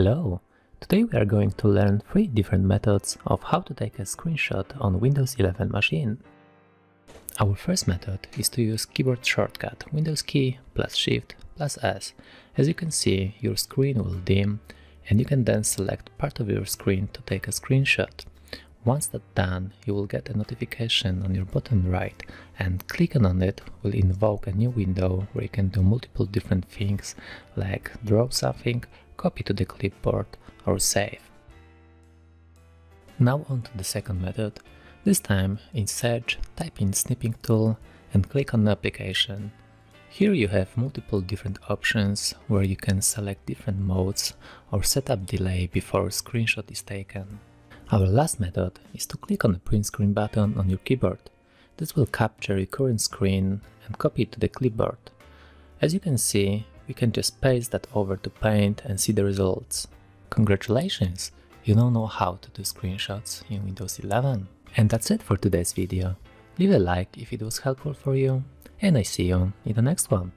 Hello! Today we are going to learn 3 different methods of how to take a screenshot on Windows 11 machine. Our first method is to use keyboard shortcut Windows key plus Shift plus S. As you can see, your screen will dim and you can then select part of your screen to take a screenshot. Once that's done, you will get a notification on your bottom right, and clicking on it will invoke a new window where you can do multiple different things like draw something, copy to the clipboard or save. Now on to the second method. This time in search, type in snipping tool and click on application. Here you have multiple different options where you can select different modes or set up delay before a screenshot is taken. Our last method is to click on the print screen button on your keyboard. This will capture your current screen and copy it to the clipboard. As you can see, we can just paste that over to Paint and see the results. Congratulations! You now know how to do screenshots in Windows 11. And that's it for today's video. Leave a like if it was helpful for you, and I see you in the next one.